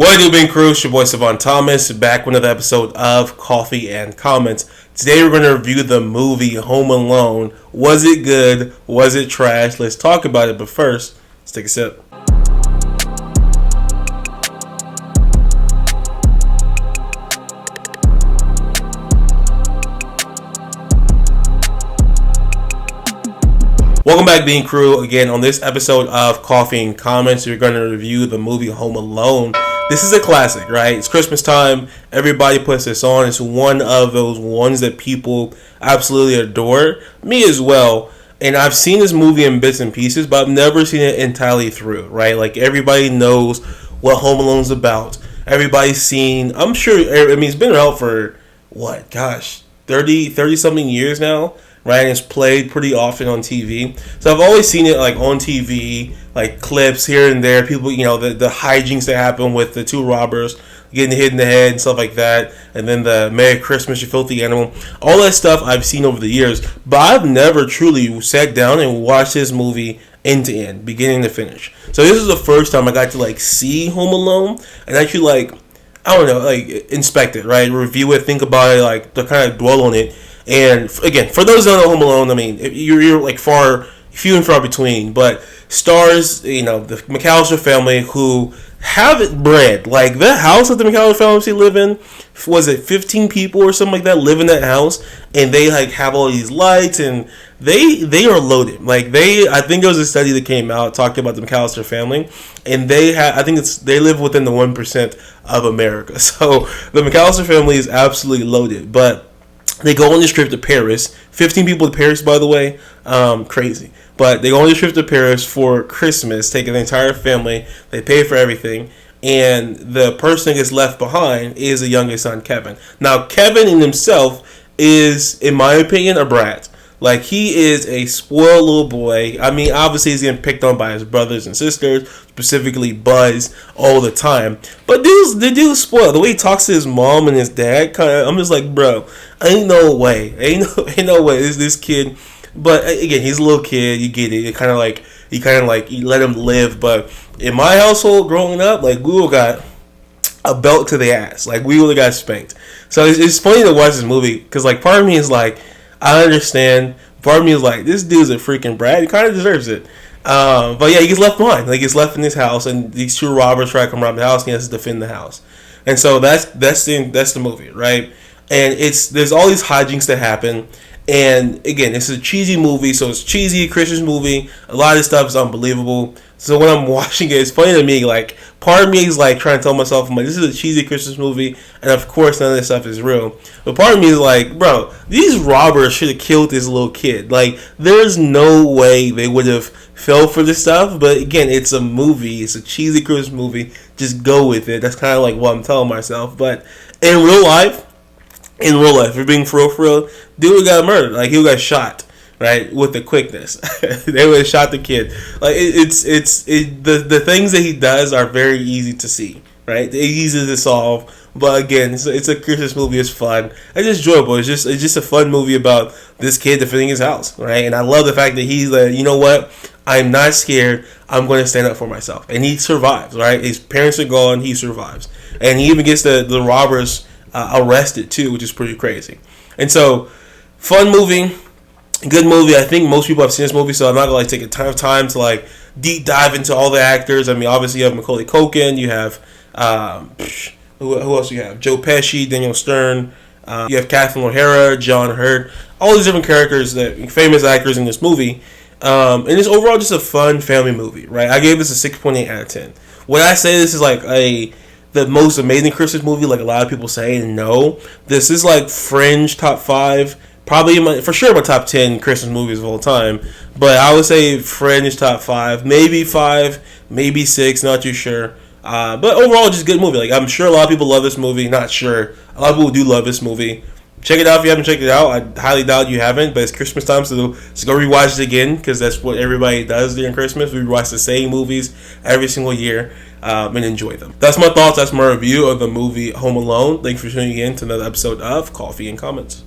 What do, Ben Crew? It's your boy Savon Thomas, back with another episode of Coffee and Comments. Today we're going to review the movie Home Alone. Was it good? Was it trash? Let's talk about it, but first, let's take a sip. Welcome back, Bean Crew. Again, on this episode of Coffee and Comments, we're going to review the movie Home Alone. This is a classic, right? It's Christmas time. Everybody puts this on. It's one of those ones that people absolutely adore. Me as well. And I've seen this movie in bits and pieces, but I've never seen it entirely through, right? Like, everybody knows what Home Alone's about. Everybody's seen, I'm sure, I mean, it's been around for, 30-something years now, right? And it's played pretty often on TV. So I've always seen it, like, on TV, like clips here and there, people, you know, the hijinks that happen with the two robbers getting hit in the head and stuff like that, and then the Merry Christmas, you filthy animal, all that stuff I've seen over the years, but I've never truly sat down and watched this movie end to end, beginning to finish. So this is the first time I got to, like, see Home Alone and actually, like, I don't know, like, inspect it, right, review it, think about it, like, to kind of dwell on it. And again, for those that don't know Home Alone, I mean, you're like few and far between, but stars, you know, the McAllister family who have it bred. Like, that house that the McAllister family live in, was it 15 people or something like that live in that house, and they like have all these lights, and they are loaded. Like, I think there was a study that came out talking about the McAllister family, and they live within the 1% of America. So the McAllister family is absolutely loaded, but they go on this trip to Paris. 15 people to Paris, by the way. Crazy. But they go on this trip to Paris for Christmas, taking the entire family. They pay for everything. And the person that gets left behind is the youngest son, Kevin. Now, Kevin in himself is, in my opinion, a brat. Like, he is a spoiled little boy. I mean, obviously he's getting picked on by his brothers and sisters, specifically Buzz, all the time. But the dude's spoiled. The way he talks to his mom and his dad, I'm just like, bro, ain't no way. Ain't no way. This kid. But again, he's a little kid. You get it. You kind of like you let him live. But in my household growing up, like, we all got a belt to the ass. Like, we really got spanked. So it's funny to watch this movie because, like, part of me is like, I understand. Part of me is like, this dude's a freaking brat. He kind of deserves it. But yeah, he gets left behind. Like, he gets left in his house, and these two robbers try to come rob the house, and he has to defend the house. And so that's the movie, right? And there's all these hijinks that happen. And again, it's a cheesy movie, so it's cheesy Christmas movie. A lot of this stuff is unbelievable. So when I'm watching it, it's funny to me. Like, part of me is like trying to tell myself, I'm like, this is a cheesy Christmas movie, and of course none of this stuff is real. But part of me is like, bro, these robbers should have killed this little kid. Like, there's no way they would have fell for this stuff. But again, it's a movie. It's a cheesy Christmas movie. Just go with it. That's kind of like what I'm telling myself. But in real life, if you're being for real, dude got murdered. Like, he got shot, right, with the quickness. They would have shot the kid. Like, the things that he does are very easy to see, right? They're easy to solve. But again, it's a Christmas movie. It's fun. It's just enjoyable. It's just a fun movie about this kid defending his house, right? And I love the fact that he's like, you know what? I'm not scared. I'm going to stand up for myself. And he survives, right? His parents are gone. He survives. And he even gets the robbers arrested too, which is pretty crazy. And so, fun movie, good movie. I think most people have seen this movie, so I'm not gonna like take a ton of time to like deep dive into all the actors. I mean, obviously you have Macaulay Culkin, you have who else do you have? Joe Pesci, Daniel Stern, you have Catherine O'Hara, John Hurt, all these different characters, that famous actors in this movie. And it's overall just a fun family movie, right? I gave this a 6.8 out of 10. When I say this is like the most amazing Christmas movie, like a lot of people say, no. This is like fringe top 5, probably for sure my top 10 Christmas movies of all time. But I would say fringe top 5, maybe 5, maybe 6, not too sure. But overall, just a good movie. Like, I'm sure a lot of people love this movie. Not sure. A lot of people do love this movie. Check it out if you haven't checked it out. I highly doubt you haven't, but it's Christmas time, so go rewatch it again, because that's what everybody does during Christmas. We rewatch the same movies every single year and enjoy them. That's my thoughts. That's my review of the movie Home Alone. Thanks for tuning in to another episode of Coffee and Comments.